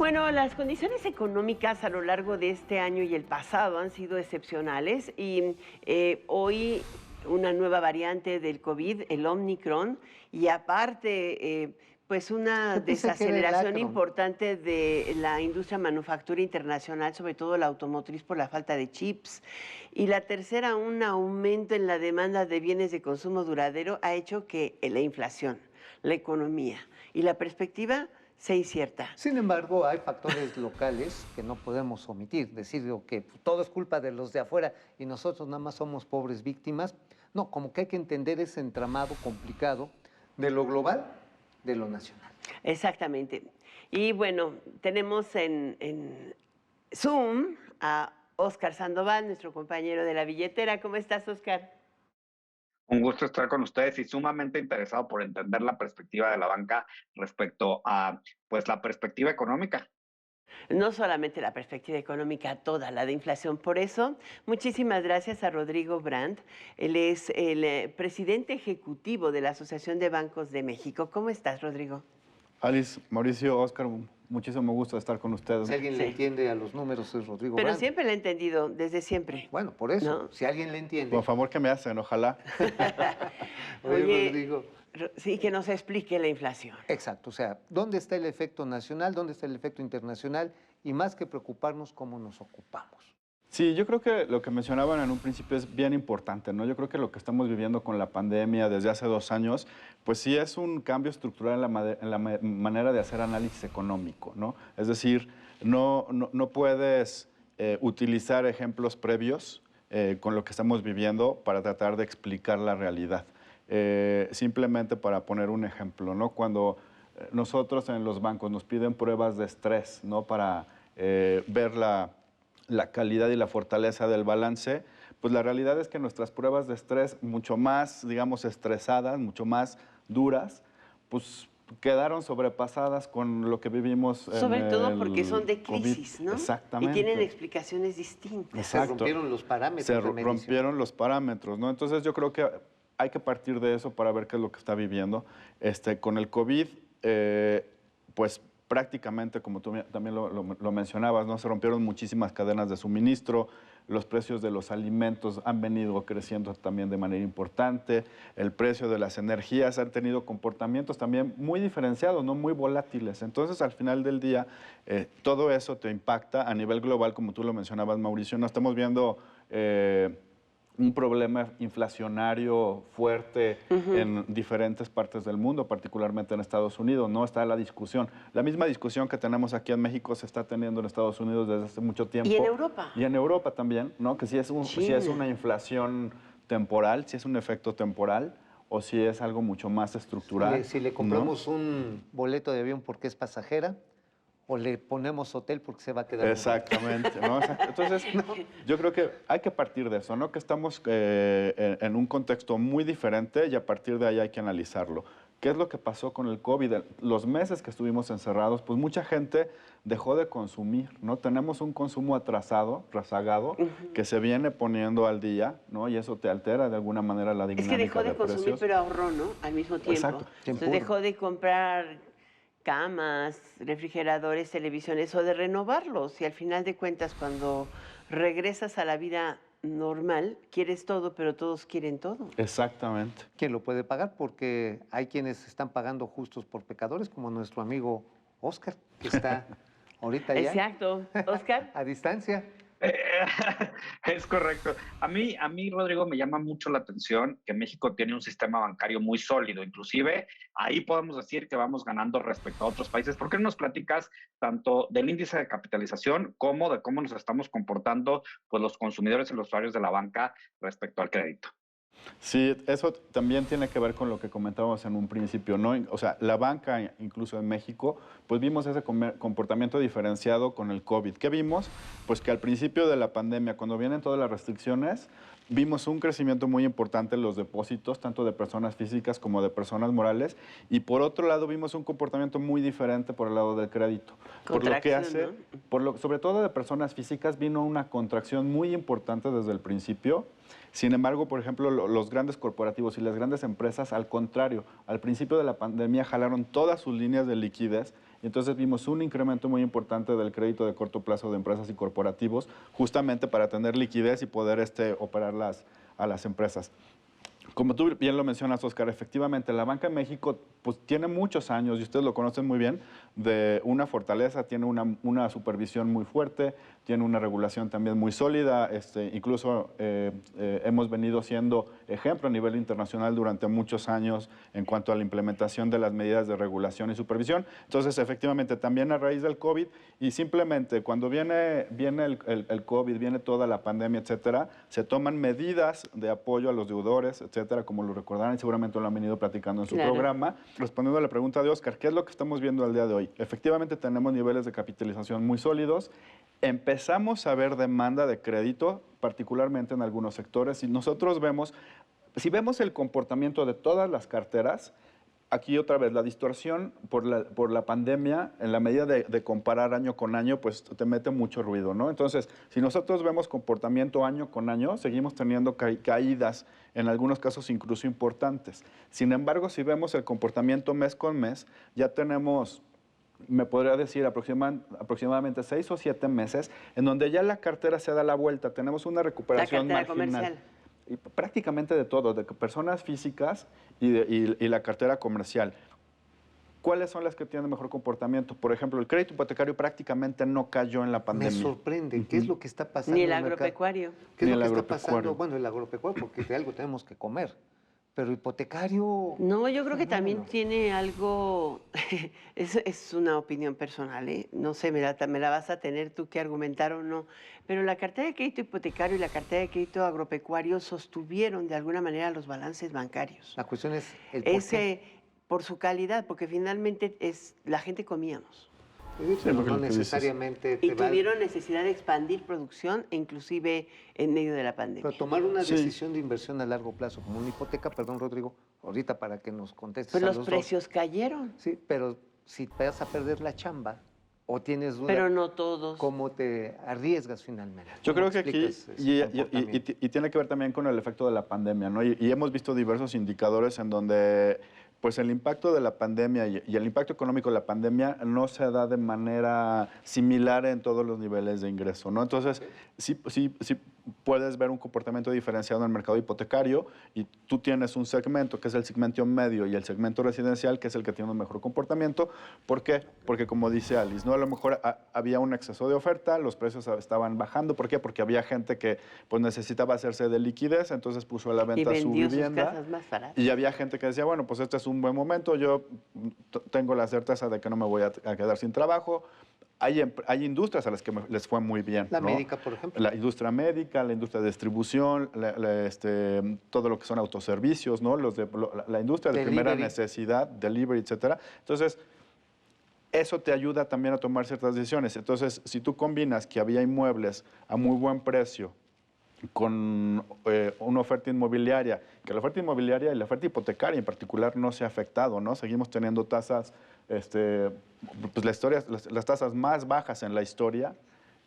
Bueno, las condiciones económicas a lo largo de este año y el pasado han sido excepcionales y hoy una nueva variante del COVID, el Omicron, y aparte, pues una Yo pensé que era el desaceleración Acron. importante de la industria manufactura internacional, sobre todo la automotriz por la falta de chips. Y la tercera, un aumento en la demanda de bienes de consumo duradero ha hecho que la inflación, la economía y la perspectiva sea incierta. Sin embargo, hay factores locales que no podemos omitir. Decir que todo es culpa de los de afuera y nosotros nada más somos pobres víctimas. No, como que hay que entender ese entramado complicado de lo global, de lo nacional. Exactamente. Y bueno, tenemos en Zoom a Óscar Sandoval, nuestro compañero de la billetera. ¿Cómo estás, Óscar? Un gusto estar con ustedes y sumamente interesado por entender la perspectiva de la banca respecto a, pues, la perspectiva económica. No solamente la perspectiva económica, toda la de inflación. Por eso, muchísimas gracias a Rodrigo Brandt. Él es el presidente ejecutivo de la Asociación de Bancos de México. ¿Cómo estás, Rodrigo? Alice, Mauricio, Oscar, muchísimo gusto de estar con ustedes. Si alguien le Sí. entiende a los números es Rodrigo Pero Brandt. siempre lo he entendido, desde siempre. Bueno, por eso, ¿No? si alguien le entiende. Por favor que me hacen, ojalá. Oye, Rodrigo. Sí, que nos explique la inflación. Exacto, o sea, ¿dónde está el efecto nacional? ¿Dónde está el efecto internacional? Y más que preocuparnos, ¿cómo nos ocupamos? Sí, yo creo que lo que mencionaban en un principio es bien importante, ¿no? Yo creo que lo que estamos viviendo con la pandemia desde hace 2 años, pues sí es un cambio estructural en la manera de hacer análisis económico, ¿no? Es decir, no puedes utilizar ejemplos previos con lo que estamos viviendo para tratar de explicar la realidad. Simplemente para poner un ejemplo, ¿no? Cuando nosotros en los bancos nos piden pruebas de estrés, ¿no? Para ver la calidad y la fortaleza del balance, pues la realidad es que nuestras pruebas de estrés, mucho más, digamos, estresadas, mucho más duras, pues quedaron sobrepasadas con lo que vivimos Sobre todo porque son de COVID. crisis, ¿no? Exactamente. Y tienen explicaciones distintas. Se Exacto. rompieron los parámetros Se de medición. rompieron los parámetros, ¿no? Entonces yo creo que hay que partir de eso para ver qué es lo que está viviendo. Con el COVID, pues prácticamente, como tú también lo mencionabas, ¿no? Se rompieron muchísimas cadenas de suministro, los precios de los alimentos han venido creciendo también de manera importante, el precio de las energías han tenido comportamientos también muy diferenciados, no muy volátiles. Entonces, al final del día, todo eso te impacta a nivel global, como tú lo mencionabas, Mauricio. No estamos viendo un problema inflacionario fuerte en diferentes partes del mundo, particularmente en Estados Unidos. No está la discusión. La misma discusión que tenemos aquí en México se está teniendo en Estados Unidos desde hace mucho tiempo. Y en Europa. Y en Europa también, ¿no? Que si es una inflación temporal, si es un efecto temporal o si es algo mucho más estructural. Si le compramos un boleto de avión porque es pasajera, o le ponemos hotel porque se va a quedar. Exactamente, ¿no? Entonces, yo creo que hay que partir de eso, ¿no? Que estamos en un contexto muy diferente y a partir de ahí hay que analizarlo. ¿Qué es lo que pasó con el COVID? Los meses que estuvimos encerrados, pues mucha gente dejó de consumir, ¿no? Tenemos un consumo atrasado, rezagado, que se viene poniendo al día, ¿no? Y eso te altera de alguna manera la dinámica de Es que dejó de consumir, precios. pero ahorró, ¿no? Al mismo tiempo. Exacto. Entonces dejó de comprar camas, refrigeradores, televisiones o de renovarlos. Y al final de cuentas, cuando regresas a la vida normal, quieres todo, pero todos quieren todo. Exactamente. ¿Quién lo puede pagar? Porque hay quienes están pagando justos por pecadores, como nuestro amigo Óscar, que está ahorita ya Exacto. Óscar. a distancia. Es correcto. A mí, Rodrigo, me llama mucho la atención que México tiene un sistema bancario muy sólido. Inclusive, ahí podemos decir que vamos ganando respecto a otros países. ¿Por qué no nos platicas tanto del índice de capitalización como de cómo nos estamos comportando, pues, los consumidores y los usuarios de la banca respecto al crédito? Sí, eso también tiene que ver con lo que comentábamos en un principio, ¿no? O sea, la banca, incluso en México, pues vimos ese comportamiento diferenciado con el COVID. ¿Qué vimos? Pues que al principio de la pandemia, cuando vienen todas las restricciones, vimos un crecimiento muy importante en los depósitos, tanto de personas físicas como de personas morales, y por otro lado vimos un comportamiento muy diferente por el lado del crédito. Por lo que hace, ¿no? sobre todo de personas físicas, vino una contracción muy importante desde el principio. Sin embargo, por ejemplo, los grandes corporativos y las grandes empresas, al contrario, al principio de la pandemia jalaron todas sus líneas de liquidez y entonces vimos un incremento muy importante del crédito de corto plazo de empresas y corporativos, justamente para tener liquidez y poder operar a las empresas. Como tú bien lo mencionas, Oscar, efectivamente la banca en México pues, tiene muchos años, y ustedes lo conocen muy bien, de una fortaleza, tiene una supervisión muy fuerte, tiene una regulación también muy sólida, incluso hemos venido siendo ejemplo a nivel internacional durante muchos años en cuanto a la implementación de las medidas de regulación y supervisión. Entonces, efectivamente, también a raíz del COVID, y simplemente cuando viene el COVID, viene toda la pandemia, etcétera, se toman medidas de apoyo a los deudores, etcétera, como lo recordarán y seguramente lo han venido platicando en su programa. Respondiendo a la pregunta de Oscar, ¿qué es lo que estamos viendo al día de hoy? Efectivamente tenemos niveles de capitalización muy sólidos, empezamos a ver demanda de crédito, particularmente en algunos sectores, y nosotros vemos, si vemos el comportamiento de todas las carteras, aquí otra vez, la distorsión por la pandemia, en la medida de comparar año con año, pues te mete mucho ruido, ¿no? Entonces, si nosotros vemos comportamiento año con año, seguimos teniendo caídas, en algunos casos incluso importantes. Sin embargo, si vemos el comportamiento mes con mes, ya tenemos, me podría decir, aproximadamente 6 o 7 meses, en donde ya la cartera se da la vuelta, tenemos una recuperación la cartera marginal. Comercial. Y prácticamente de todo, de personas físicas y la cartera comercial. ¿Cuáles son las que tienen mejor comportamiento? Por ejemplo, el crédito hipotecario prácticamente no cayó en la pandemia. Me sorprende. ¿Qué es lo que está pasando? Ni el en mercado? agropecuario. ¿Qué es Ni lo el que está agropecuario. pasando? Bueno, el agropecuario, porque de algo tenemos que comer. Pero hipotecario... No, yo creo que también fenómeno. tiene algo, es una opinión personal, ¿eh? No sé, me la vas a tener tú que argumentar o no, pero la cartera de crédito hipotecario y la cartera de crédito agropecuario sostuvieron de alguna manera los balances bancarios. La cuestión es el por qué. Por su calidad, porque finalmente la gente comíamos. Sí, pero porque no lo que dices. necesariamente Y te va... tuvieron necesidad de expandir producción, inclusive en medio de la pandemia. Pero tomar una Sí. decisión de inversión a largo plazo, como una hipoteca, perdón, Rodrigo, ahorita para que nos contestes Pero a los los precios cayeron, dos. Sí, pero si te vas a perder la chamba o tienes una... pero no todos. ¿Cómo te arriesgas finalmente? Yo ¿Cómo creo que aquí, explicas ese comportamiento? y tiene que ver también con el efecto de la pandemia, ¿no? Y hemos visto diversos indicadores en donde pues el impacto de la pandemia y el impacto económico de la pandemia no se da de manera similar en todos los niveles de ingreso, ¿no? Entonces, sí puedes ver un comportamiento diferenciado en el mercado hipotecario y tú tienes un segmento que es el segmento medio y el segmento residencial que es el que tiene un mejor comportamiento. ¿Por qué? Porque como dice Alice, ¿no? A lo mejor había un exceso de oferta, los precios estaban bajando. ¿Por qué? Porque había gente que pues necesitaba hacerse de liquidez, entonces puso a la venta su vendió sus vivienda. casas más baratas. Y había gente que decía, bueno, pues este es un buen momento, yo tengo la certeza de que no me voy a quedar sin trabajo. Hay industrias a las que les fue muy bien. La ¿no? médica, por ejemplo. La industria médica, la industria de distribución, todo lo que son autoservicios, ¿no? La industria de primera necesidad, delivery, etcétera. Entonces, eso te ayuda también a tomar ciertas decisiones. Entonces, si tú combinas que había inmuebles a muy buen precio con una oferta inmobiliaria, que la oferta inmobiliaria y la oferta hipotecaria en particular no se ha afectado, ¿no? Seguimos teniendo tasas, pues las tasas más bajas en la historia.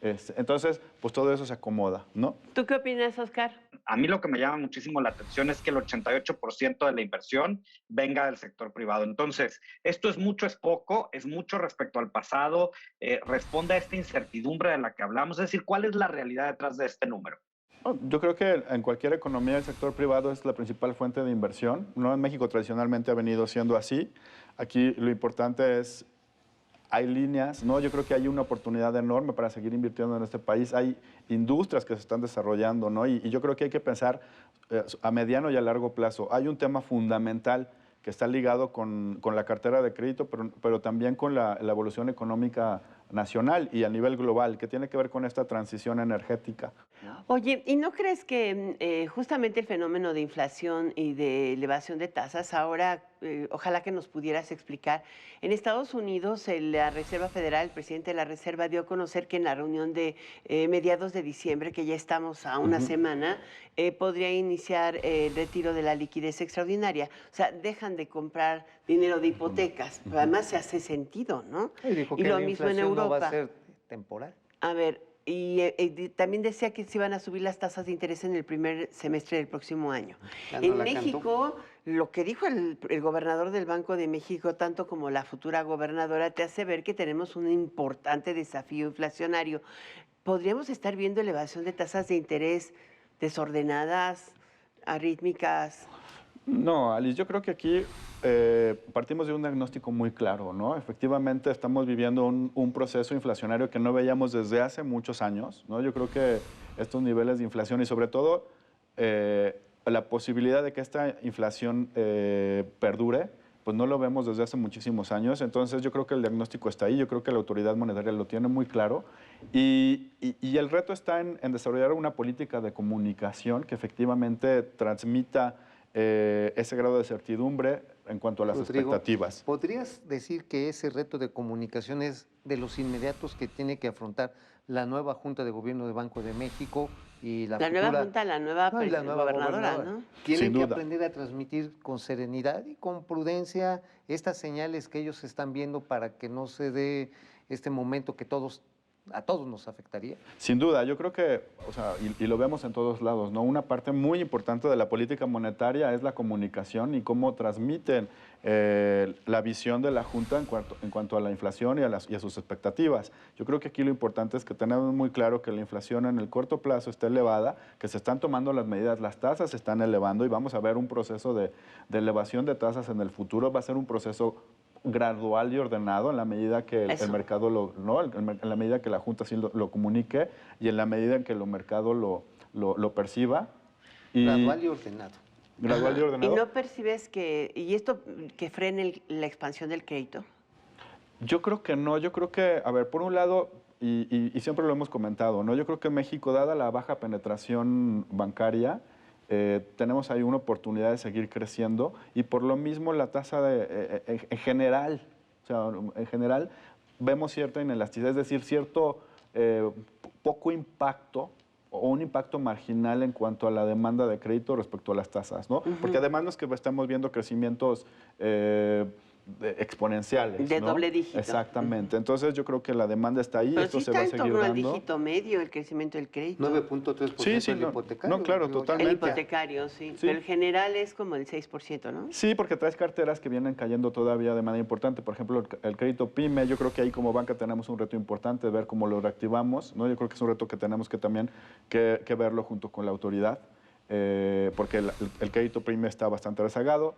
Entonces, pues todo eso se acomoda, ¿no? ¿Tú qué opinas, Oscar? A mí lo que me llama muchísimo la atención es que el 88% de la inversión venga del sector privado. Entonces, esto es mucho, es poco, es mucho respecto al pasado, responde a esta incertidumbre de la que hablamos, es decir, ¿cuál es la realidad detrás de este número? Yo creo que en cualquier economía el sector privado es la principal fuente de inversión, ¿no? En México tradicionalmente ha venido siendo así. Aquí lo importante es, hay líneas, ¿no? Yo creo que hay una oportunidad enorme para seguir invirtiendo en este país. Hay industrias que se están desarrollando, ¿no? Y yo creo que hay que pensar a mediano y a largo plazo. Hay un tema fundamental que está ligado con la cartera de crédito, pero también con la evolución económica nacional y a nivel global, que tiene que ver con esta transición energética. Oye, ¿y no crees que justamente el fenómeno de inflación y de elevación de tasas, ahora ojalá que nos pudieras explicar, en Estados Unidos la Reserva Federal, el presidente de la Reserva dio a conocer que en la reunión de mediados de diciembre, que ya estamos a una semana, podría iniciar el retiro de la liquidez extraordinaria. O sea, dejan de comprar dinero de hipotecas, pero además se hace sentido, ¿no? Y dijo Y que lo la mismo en inflación no va Europa. a ser temporal. A ver, también decía que se iban a subir las tasas de interés en el primer semestre del próximo año. Ya no En la cantó. México, lo que dijo el gobernador del Banco de México, tanto como la futura gobernadora, te hace ver que tenemos un importante desafío inflacionario. ¿Podríamos estar viendo elevación de tasas de interés desordenadas, arrítmicas? No, Alice, yo creo que aquí partimos de un diagnóstico muy claro, ¿no? Efectivamente, estamos viviendo un proceso inflacionario que no veíamos desde hace muchos años, ¿no? Yo creo que estos niveles de inflación y sobre todo la posibilidad de que esta inflación perdure, pues no lo vemos desde hace muchísimos años. Entonces yo creo que el diagnóstico está ahí, yo creo que la autoridad monetaria lo tiene muy claro y el reto está en desarrollar una política de comunicación que efectivamente transmita ese grado de certidumbre en cuanto a las Rodrigo, expectativas. ¿podrías decir que ese reto de comunicación es de los inmediatos que tiene que afrontar la nueva Junta de Gobierno de Banco de México y la Nueva futura... Junta, la nueva, No, y la nueva gobernadora, ¿no? Tienen Sin que duda. aprender a transmitir con serenidad y con prudencia estas señales que ellos están viendo para que no se dé este momento que a todos nos afectaría. Sin duda, yo creo que, o sea, y lo vemos en todos lados, ¿no? Una parte muy importante de la política monetaria es la comunicación y cómo transmiten la visión de la Junta en cuanto a la inflación y a sus expectativas. Yo creo que aquí lo importante es que tenemos muy claro que la inflación en el corto plazo está elevada, que se están tomando las medidas, las tasas se están elevando y vamos a ver un proceso de elevación de tasas en el futuro. Va a ser un proceso gradual y ordenado en la medida que el mercado en la medida que la Junta sí lo comunique y en la medida en que el mercado lo perciba. Gradual y ordenado. Gradual y ordenado. ¿Y no percibes y esto que frene la expansión del crédito? Yo creo que no, yo creo que, a ver, por un lado, y siempre lo hemos comentado, ¿no? Yo creo que México, dada la baja penetración bancaria, tenemos ahí una oportunidad de seguir creciendo y por lo mismo la tasa en general, o sea, en general vemos cierta inelasticidad, es decir, cierto poco impacto o un impacto marginal en cuanto a la demanda de crédito respecto a las tasas, ¿no? Porque además no es que estamos viendo crecimientos exponenciales. De ¿no? doble dígito. Exactamente. Entonces yo creo que la demanda está ahí, Pero esto sí se va a está en seguir torno al dando. dígito medio el crecimiento del crédito. 9.3% Sí, el no, hipotecario. no, claro, Digo, totalmente. El hipotecario, sí. Pero el general es como el 6%, ¿no? Sí, porque traes carteras que vienen cayendo todavía de manera importante. Por ejemplo, el crédito PYME, yo creo que ahí como banca tenemos un reto importante de ver cómo lo reactivamos, ¿no? Yo creo que es un reto que tenemos que también que verlo junto con la autoridad, porque el crédito PYME está bastante rezagado,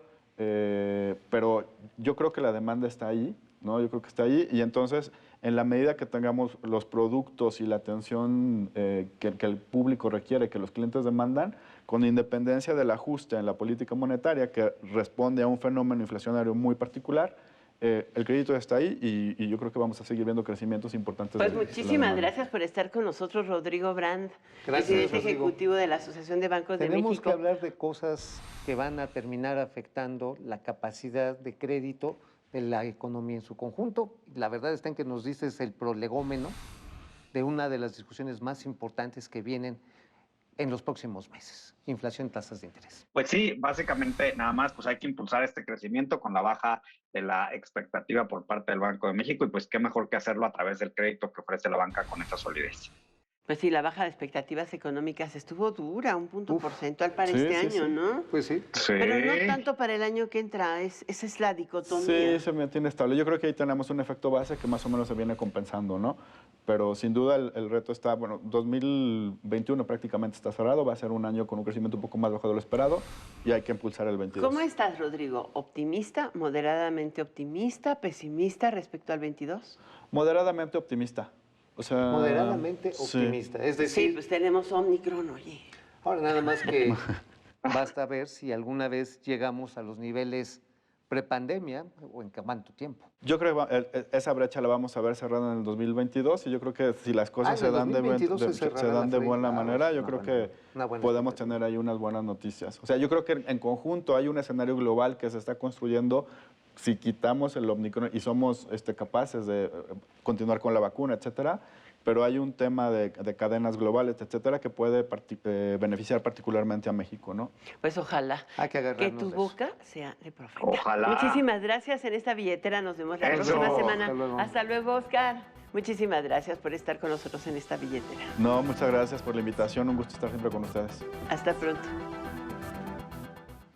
pero yo creo que la demanda está ahí, ¿no? Yo creo que está ahí y entonces en la medida que tengamos los productos y la atención que el público requiere, que los clientes demandan, con independencia del ajuste en la política monetaria que responde a un fenómeno inflacionario muy particular, el crédito está ahí y yo creo que vamos a seguir viendo crecimientos importantes. Pues de la muchísimas demanda. gracias por estar con nosotros, Rodrigo Brand, Gracias, presidente Rodrigo. ejecutivo de la Asociación de Bancos de Tenemos México. que hablar de cosas que van a terminar afectando la capacidad de crédito de la economía en su conjunto. La verdad está en que nos dices el prolegómeno de una de las discusiones más importantes que vienen en los próximos meses, inflación y tasas de interés. Pues sí, básicamente nada más pues hay que impulsar este crecimiento con la baja de la expectativa por parte del Banco de México y pues qué mejor que hacerlo a través del crédito que ofrece la banca con esa solidez. Pues sí, la baja de expectativas económicas estuvo dura, un punto porcentual para Sí, este sí, año, sí. ¿no? Pues sí. Sí. Pero no tanto para el año que entra, esa es la dicotomía. Sí, se mantiene estable. Yo creo que ahí tenemos un efecto base que más o menos se viene compensando, ¿no? Pero sin duda el reto está, bueno, 2021 prácticamente está cerrado, va a ser un año con un crecimiento un poco más bajo de lo esperado y hay que impulsar el 22. ¿Cómo estás, Rodrigo? ¿Optimista, moderadamente optimista, pesimista respecto al 22? Moderadamente optimista. O sea, Moderadamente sí. optimista. Es Sí, decir, pues tenemos Omicron, oye. ahora nada más que basta ver si alguna vez llegamos a los niveles prepandemia o en cuánto tiempo. Yo creo que esa brecha la vamos a ver cerrada en el 2022 y yo creo que si las cosas en se dan, 2022 se se cerrará dan la de buena brecha. manera, yo Una creo buena- que una buena podemos expectativa. tener ahí unas buenas noticias. O sea, yo creo que en conjunto hay un escenario global que se está construyendo si quitamos el Omicron y somos capaces de continuar con la vacuna, etcétera, pero hay un tema de cadenas globales, etcétera, que puede beneficiar particularmente a México, ¿no? Pues ojalá Hay que que agarrarnos tu de eso. boca sea de profeta. Ojalá. Muchísimas gracias en esta billetera. Nos vemos la Eso. próxima semana. Hasta luego. Hasta luego, Oscar. Muchísimas gracias por estar con nosotros en esta billetera. No, muchas gracias por la invitación. Un gusto estar siempre con ustedes. Hasta pronto.